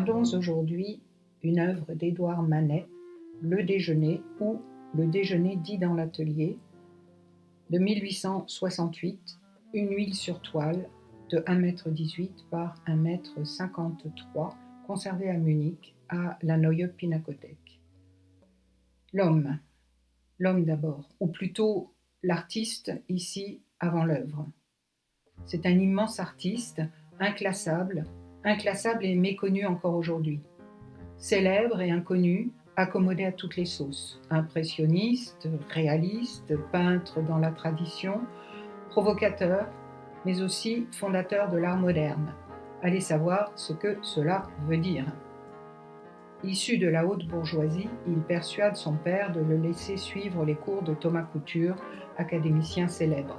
regardons aujourd'hui une œuvre d'Édouard Manet, Le Déjeuner ou Le Déjeuner dit dans l'atelier, de 1868, une huile sur toile de 1,18 m par 1,53 m, conservée à Munich, à la Neue Pinakothek. L'homme d'abord, ou plutôt l'artiste ici avant l'œuvre. C'est un immense artiste, inclassable et méconnu encore aujourd'hui. Célèbre et inconnu, accommodé à toutes les sauces. Impressionniste, réaliste, peintre dans la tradition, provocateur, mais aussi fondateur de l'art moderne. Allez savoir ce que cela veut dire. Issu de la haute bourgeoisie, il persuade son père de le laisser suivre les cours de Thomas Couture, académicien célèbre.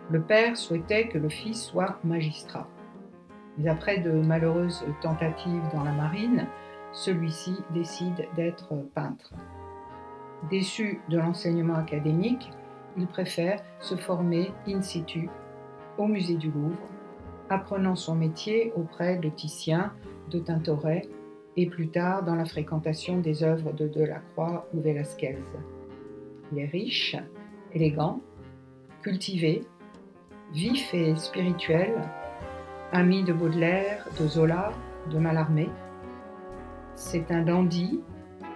Le père souhaitait que le fils soit magistrat. Mais après de malheureuses tentatives dans la marine, celui-ci décide d'être peintre. Déçu de l'enseignement académique, il préfère se former in situ au musée du Louvre, apprenant son métier auprès de Titien, de Tintoret et plus tard dans la fréquentation des œuvres de Delacroix ou Velázquez. Il est riche, élégant, cultivé, vif et spirituel, ami de Baudelaire, de Zola, de Mallarmé. C'est un dandy,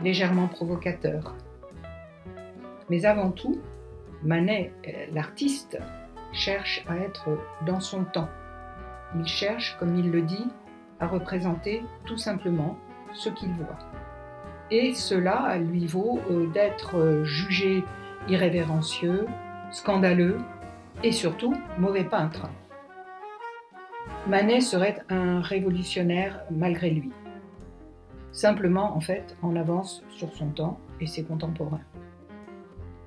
légèrement provocateur. Mais avant tout, Manet, l'artiste, cherche à être dans son temps. Il cherche, comme il le dit, à représenter tout simplement ce qu'il voit. Et cela lui vaut d'être jugé irrévérencieux, scandaleux et surtout mauvais peintre. Manet serait un révolutionnaire malgré lui. Simplement, en fait, en avance sur son temps et ses contemporains.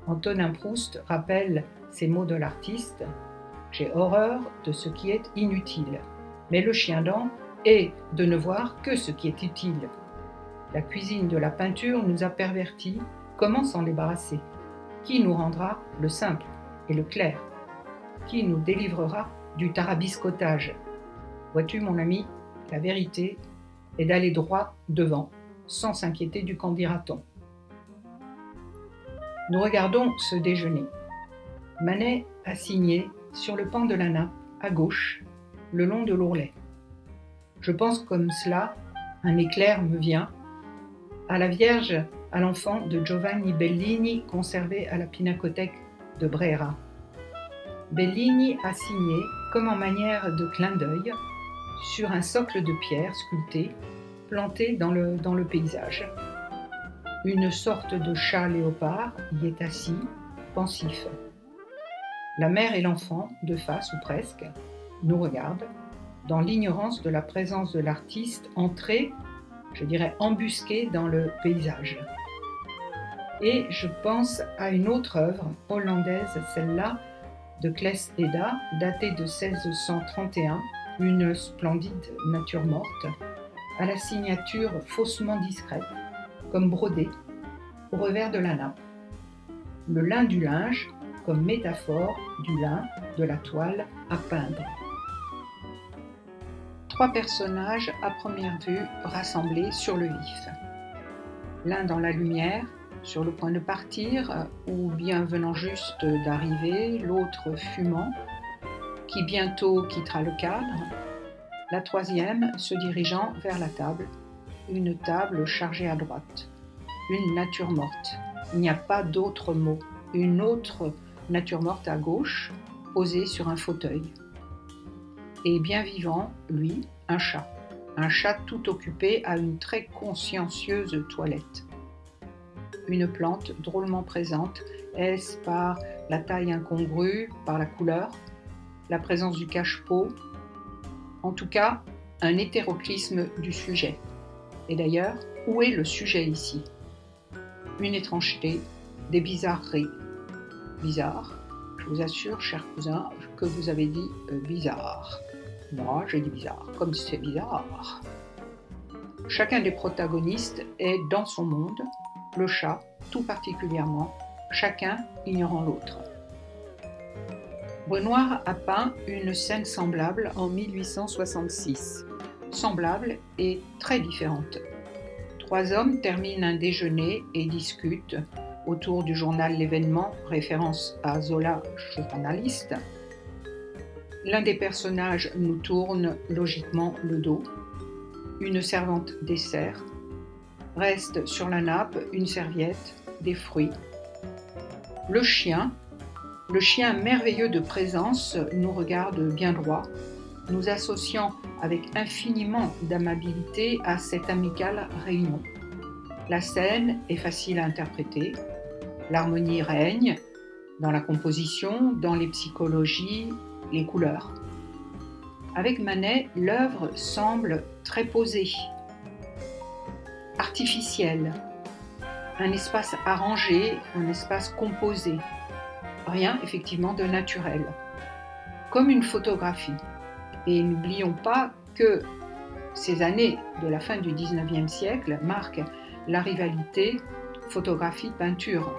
Antonin Proust rappelle ces mots de l'artiste : « J'ai horreur de ce qui est inutile, mais le chien-dent est de ne voir que ce qui est utile. La cuisine de la peinture nous a pervertis, comment s'en débarrasser ? Qui nous rendra le simple et le clair ? Qui nous délivrera du tarabiscotage ? Vois-tu, mon ami, la vérité est d'aller droit devant, sans s'inquiéter du qu'en dira-t-on. » Nous regardons ce déjeuner. Manet a signé sur le pan de la nappe, à gauche, le long de l'ourlet. Je pense comme cela, un éclair me vient, à la Vierge, à l'enfant de Giovanni Bellini, conservé à la Pinakothèque de Brera. Bellini a signé, comme en manière de clin d'œil, sur un socle de pierre sculpté, planté dans le paysage. Une sorte de chat léopard y est assis, pensif. La mère et l'enfant, de face ou presque, nous regardent, dans l'ignorance de la présence de l'artiste entré, je dirais embusqué dans le paysage. Et je pense à une autre œuvre hollandaise, celle-là, de Claes Heda, datée de 1631, une splendide nature morte, à la signature faussement discrète, comme brodée, au revers de la nappe. Le lin du linge, comme métaphore du lin, de la toile à peindre. Trois personnages à première vue rassemblés sur le vif. L'un dans la lumière, sur le point de partir, ou bien venant juste d'arriver, l'autre fumant, qui bientôt quittera le cadre, la troisième se dirigeant vers la table, une table chargée à droite, une nature morte. Il n'y a pas d'autre mot. Une autre nature morte à gauche, posée sur un fauteuil. Et bien vivant, lui, un chat tout occupé à une très consciencieuse toilette. Une plante drôlement présente, est-ce par la taille incongrue, par la couleur, la présence du cache-pot, en tout cas, un hétéroclisme du sujet. Et d'ailleurs, où est le sujet ici ? Une étrangeté, des bizarreries. Bizarre, je vous assure, cher cousin, que vous avez dit bizarre. Moi, j'ai dit bizarre, comme c'est bizarre. Chacun des protagonistes est dans son monde, le chat tout particulièrement, chacun ignorant l'autre. Renoir a peint une scène semblable en 1866. semblables et très différentes. 3 hommes terminent un déjeuner et discutent autour du journal L'Événement, référence à Zola, journaliste. L'un des personnages nous tourne logiquement le dos. Une servante dessert. Reste sur la nappe une serviette, des fruits. Le chien merveilleux de présence, nous regarde bien droit, nous associant avec infiniment d'amabilité à cette amicale réunion. La scène est facile à interpréter. L'harmonie règne dans la composition, dans les psychologies, les couleurs. Avec Manet, l'œuvre semble très posée, artificielle, un espace arrangé, un espace composé. Rien, effectivement, de naturel. Comme une photographie. Et n'oublions pas que ces années de la fin du XIXe siècle marquent la rivalité photographie-peinture,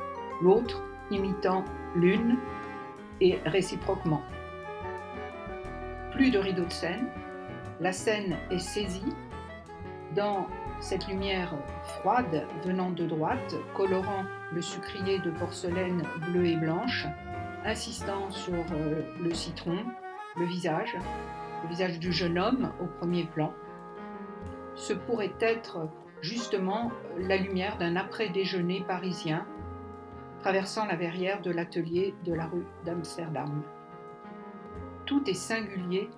l'autre imitant l'une et réciproquement. Plus de rideau de scène, la scène est saisie dans cette lumière froide venant de droite, colorant le sucrier de porcelaine bleue et blanche, insistant sur le citron, le visage du jeune homme au premier plan. Ce pourrait être justement la lumière d'un après-déjeuner parisien traversant la verrière de l'atelier de la rue d'Amsterdam. Tout est singulier,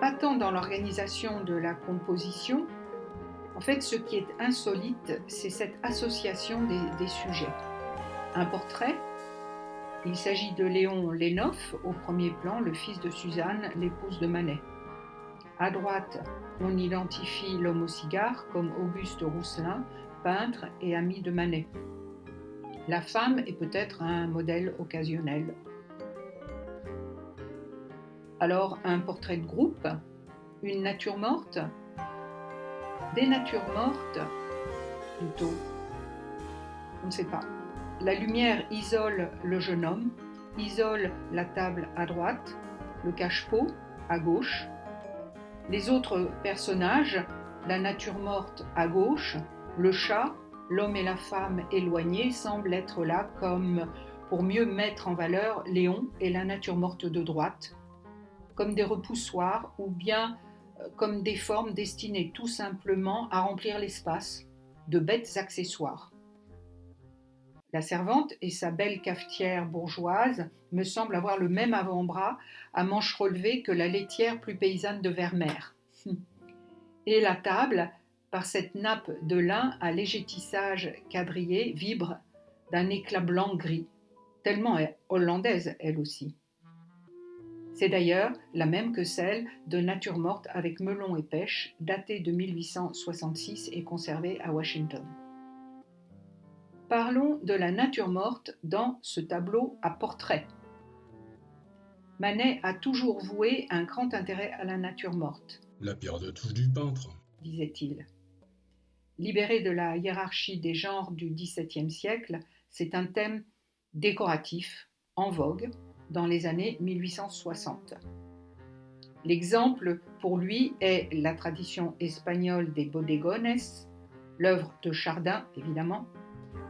pas tant dans l'organisation de la composition. En fait, ce qui est insolite, c'est cette association des sujets. Un portrait, il s'agit de Léon Lénoff, au premier plan, le fils de Suzanne, l'épouse de Manet. À droite, on identifie l'homme au cigare comme Auguste Rousselin, peintre et ami de Manet. La femme est peut-être un modèle occasionnel. Alors, un portrait de groupe, une nature morte, des natures mortes, plutôt, on ne sait pas. La lumière isole le jeune homme, isole la table à droite, le cache-pot à gauche. Les autres personnages, la nature morte à gauche, le chat, l'homme et la femme éloignés semblent être là comme pour mieux mettre en valeur Léon et la nature morte de droite, comme des repoussoirs ou bien comme des formes destinées tout simplement à remplir l'espace, de bêtes accessoires. La servante et sa belle cafetière bourgeoise me semblent avoir le même avant-bras à manches relevées que la laitière plus paysanne de Vermeer. Et la table, par cette nappe de lin à léger tissage quadrillé, vibre d'un éclat blanc-gris, tellement hollandaise elle aussi. C'est d'ailleurs la même que celle de Nature morte avec melon et pêche, datée de 1866 et conservée à Washington. Parlons de la nature morte dans ce tableau à portrait. Manet a toujours voué un grand intérêt à la nature morte. La pierre de touche du peintre, disait-il. Libéré de la hiérarchie des genres du XVIIe siècle, c'est un thème décoratif, en vogue, dans les années 1860. L'exemple pour lui est la tradition espagnole des bodegones, l'œuvre de Chardin évidemment,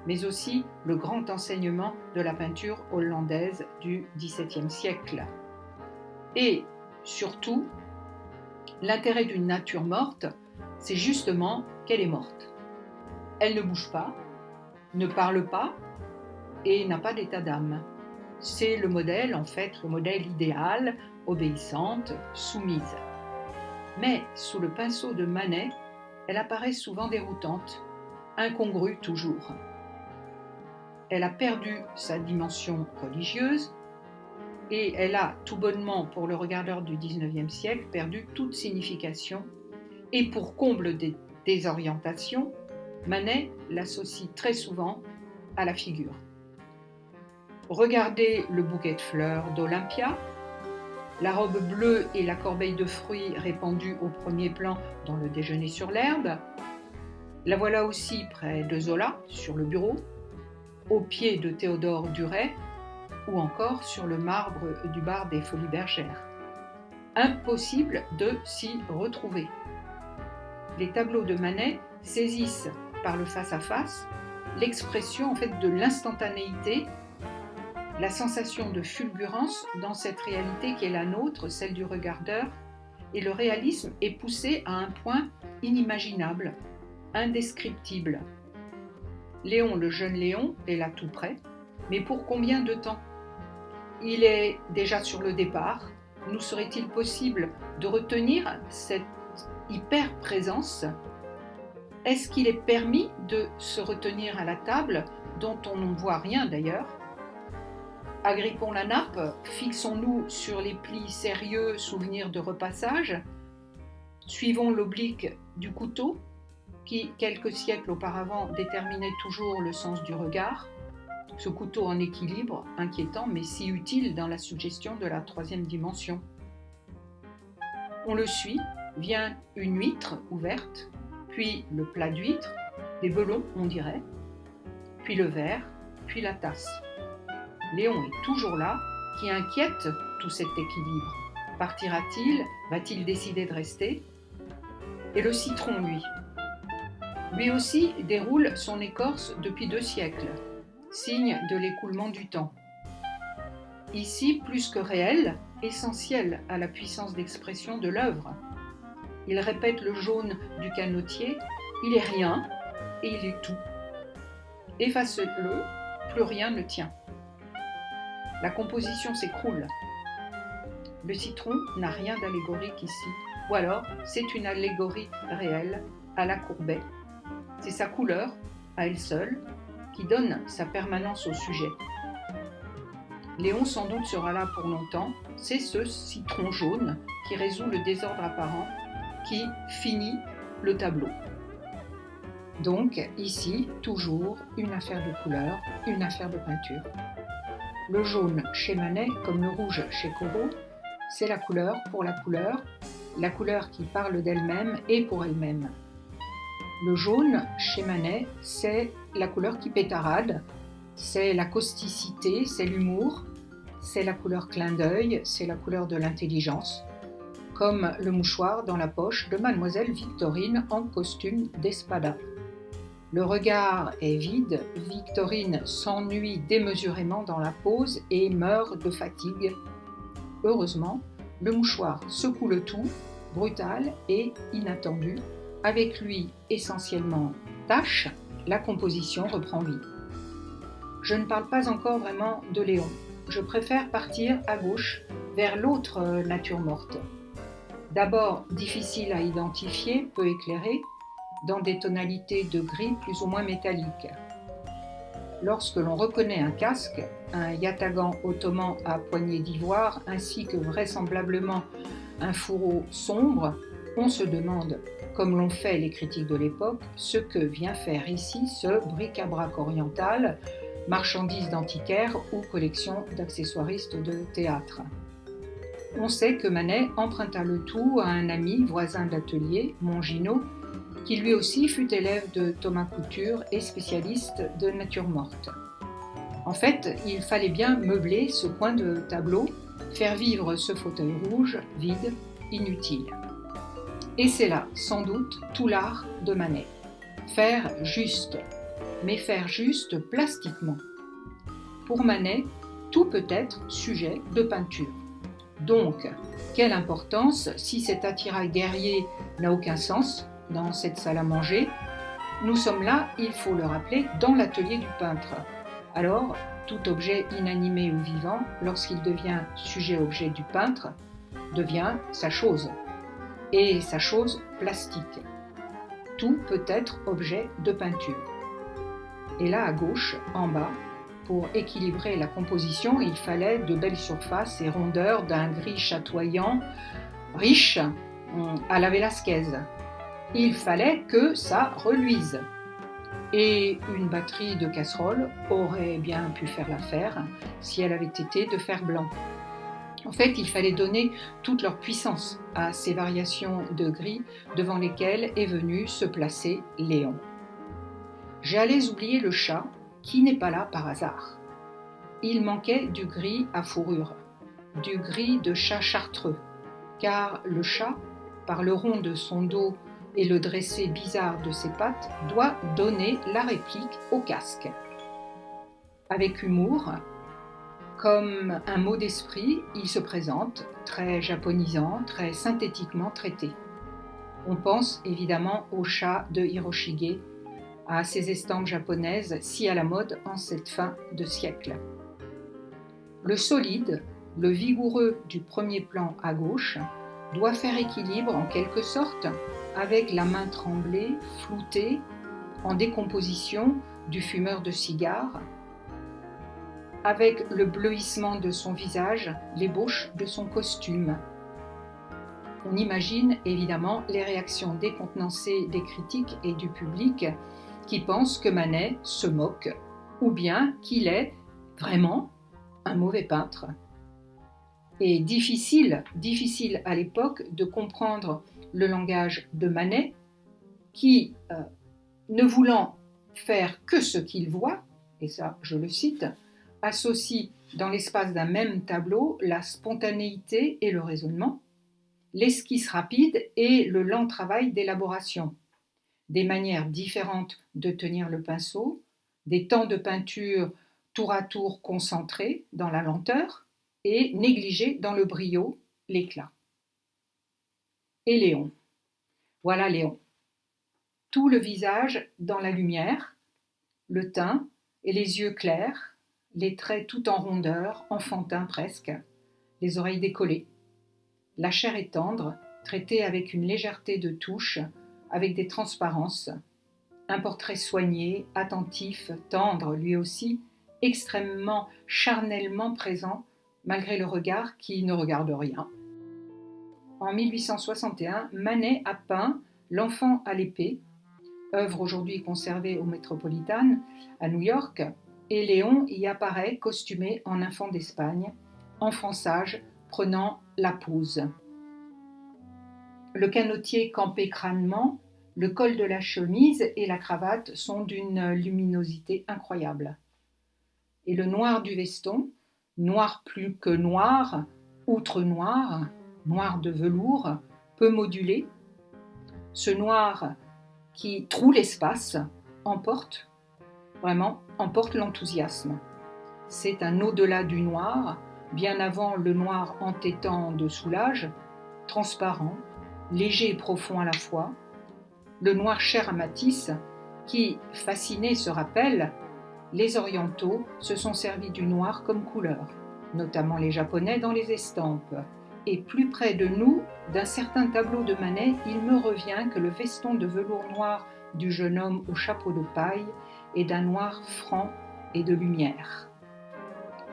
mais aussi le grand enseignement de la peinture hollandaise du XVIIe siècle. Et surtout, l'intérêt d'une nature morte, c'est justement qu'elle est morte. Elle ne bouge pas, ne parle pas et n'a pas d'état d'âme. C'est le modèle, en fait, le modèle idéal, obéissante, soumise. Mais sous le pinceau de Manet, elle apparaît souvent déroutante, incongrue toujours. Elle a perdu sa dimension religieuse et elle a, tout bonnement pour le regardeur du XIXe siècle, perdu toute signification. Et pour comble des désorientations, Manet l'associe très souvent à la figure. Regardez le bouquet de fleurs d'Olympia, la robe bleue et la corbeille de fruits répandue au premier plan dans le déjeuner sur l'herbe. La voilà aussi près de Zola, sur le bureau, au pied de Théodore Duret ou encore sur le marbre du bar des Folies Bergères. Impossible de s'y retrouver. les tableaux de Manet saisissent par le face-à-face l'expression en fait de l'instantanéité, la sensation de fulgurance dans cette réalité qui est la nôtre, celle du regardeur, et le réalisme est poussé à un point inimaginable, indescriptible. Léon, le jeune Léon, est là tout près, mais pour combien de temps ? Il est déjà sur le départ. Nous serait-il possible de retenir cette hyper-présence ? Est-ce qu'il est permis de se retenir à la table, dont on ne voit rien d'ailleurs ? Agrippons la nappe, fixons-nous sur les plis sérieux, souvenirs de repassage, suivons l'oblique du couteau, qui, quelques siècles auparavant, déterminait toujours le sens du regard, ce couteau en équilibre, inquiétant, mais si utile dans la suggestion de la troisième dimension. On le suit, vient une huître ouverte, puis le plat d'huître, des belons on dirait, puis le verre, puis la tasse. Léon est toujours là, qui inquiète tout cet équilibre. Partira-t-il ? Va-t-il décider de rester ? Et le citron, lui aussi déroule son écorce depuis 2 siècles, signe de l'écoulement du temps. Ici, plus que réel, essentiel à la puissance d'expression de l'œuvre. Il répète le jaune du canotier, il est rien et il est tout. Efface-le, plus rien ne tient. La composition s'écroule. Le citron n'a rien d'allégorique ici, ou alors c'est une allégorie réelle à la Courbet. C'est sa couleur, à elle seule, qui donne sa permanence au sujet. Léon sans doute sera là pour longtemps, c'est ce citron jaune qui résout le désordre apparent, qui finit le tableau. Donc ici, toujours une affaire de couleur, une affaire de peinture. Le jaune chez Manet, comme le rouge chez Corot, c'est la couleur pour la couleur qui parle d'elle-même et pour elle-même. Le jaune chez Manet, c'est la couleur qui pétarade, c'est la causticité, c'est l'humour, c'est la couleur clin d'œil, c'est la couleur de l'intelligence, comme le mouchoir dans la poche de Mademoiselle Victorine en costume d'espada. Le regard est vide, Victorine s'ennuie démesurément dans la pose et meurt de fatigue. Heureusement, le mouchoir secoue le tout, brutal et inattendu. Avec lui essentiellement tâche, la composition reprend vie. Je ne parle pas encore vraiment de Léon. Je préfère partir à gauche, vers l'autre nature morte. D'abord difficile à identifier, peu éclairée, dans des tonalités de gris plus ou moins métalliques. Lorsque l'on reconnaît un casque, un yatagan ottoman à poignée d'ivoire, ainsi que vraisemblablement un fourreau sombre, on se demande, comme l'ont fait les critiques de l'époque, ce que vient faire ici ce bric-à-brac oriental, marchandise d'antiquaire ou collection d'accessoiristes de théâtre. On sait que Manet emprunta le tout à un ami voisin d'atelier, Mongino, qui lui aussi fut élève de Thomas Couture et spécialiste de nature morte. En fait, il fallait bien meubler ce coin de tableau, faire vivre ce fauteuil rouge, vide, inutile. Et c'est là, sans doute, tout l'art de Manet. Faire juste, mais faire juste plastiquement. Pour Manet, tout peut être sujet de peinture. Donc, quelle importance si cet attirail guerrier n'a aucun sens dans cette salle à manger. Nous sommes là, il faut le rappeler, dans l'atelier du peintre. Alors, tout objet inanimé ou vivant, lorsqu'il devient sujet-objet du peintre, devient sa chose. Et sa chose plastique. Tout peut être objet de peinture. Et là, à gauche, en bas, pour équilibrer la composition, il fallait de belles surfaces et rondeurs d'un gris chatoyant, riche, à la Vélasquez. Il fallait que ça reluise. Et une batterie de casseroles aurait bien pu faire l'affaire si elle avait été de fer blanc. En fait, il fallait donner toute leur puissance à ces variations de gris devant lesquelles est venu se placer Léon. J'allais oublier le chat, qui n'est pas là par hasard. Il manquait du gris à fourrure, du gris de chat chartreux, car le chat, par le rond de son dos et le dressé bizarre de ses pattes doit donner la réplique au casque. Avec humour, comme un mot d'esprit, il se présente très japonisant, très synthétiquement traité. On pense évidemment au chat de Hiroshige, à ces estampes japonaises si à la mode en cette fin de siècle. Le solide, le vigoureux du premier plan à gauche doit faire équilibre en quelque sorte avec la main tremblée, floutée, en décomposition du fumeur de cigares, avec le bleuissement de son visage, l'ébauche de son costume. On imagine évidemment les réactions décontenancées des critiques et du public qui pensent que Manet se moque ou bien qu'il est vraiment un mauvais peintre. Et difficile à l'époque de comprendre le langage de Manet qui, ne voulant faire que ce qu'il voit, et ça je le cite, associe dans l'espace d'un même tableau la spontanéité et le raisonnement, l'esquisse rapide et le lent travail d'élaboration, des manières différentes de tenir le pinceau, des temps de peinture tour à tour concentrés dans la lenteur et négligés dans le brio, l'éclat. Et Léon. Voilà Léon. Tout le visage dans la lumière, le teint et les yeux clairs, les traits tout en rondeur, enfantins presque, les oreilles décollées. La chair est tendre, traitée avec une légèreté de touche, avec des transparences. Un portrait soigné, attentif, tendre lui aussi, extrêmement charnellement présent, malgré le regard qui ne regarde rien. En 1861, Manet a peint L'Enfant à l'épée, œuvre aujourd'hui conservée au Metropolitan à New York, et Léon y apparaît costumé en infant d'Espagne, enfant sage, prenant la pose. Le canotier campé crânement, le col de la chemise et la cravate sont d'une luminosité incroyable. Et le noir du veston, noir plus que noir, outre noir, noir de velours, peu modulé, ce noir qui troue l'espace emporte l'enthousiasme. C'est un au-delà du noir, bien avant le noir entêtant de Soulages, transparent, léger et profond à la fois, le noir cher à Matisse, qui, fasciné, se rappelle, les orientaux se sont servis du noir comme couleur, notamment les japonais dans les estampes. Et plus près de nous, d'un certain tableau de Manet, il me revient que le veston de velours noir du jeune homme au chapeau de paille est d'un noir franc et de lumière.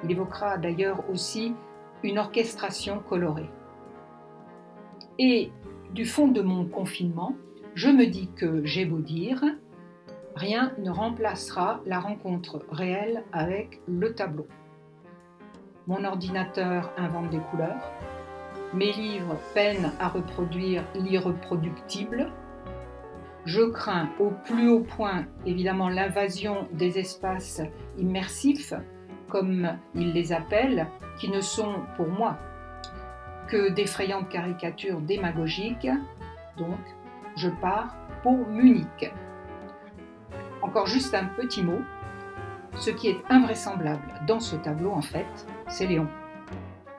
Il évoquera d'ailleurs aussi une orchestration colorée. Et du fond de mon confinement, je me dis que j'ai beau dire, rien ne remplacera la rencontre réelle avec le tableau. Mon ordinateur invente des couleurs, mes livres peinent à reproduire l'irreproductible. Je crains au plus haut point, évidemment, l'invasion des espaces immersifs, comme ils les appellent, qui ne sont pour moi que d'effrayantes caricatures démagogiques. Donc, je pars pour Munich. Encore juste un petit mot. Ce qui est invraisemblable dans ce tableau, en fait, c'est Léon.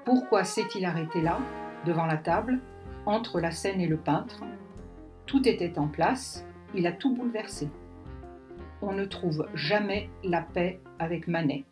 Pourquoi s'est-il arrêté là, devant la table, entre la scène et le peintre? Tout était en place, il a tout bouleversé. On ne trouve jamais la paix avec Manet.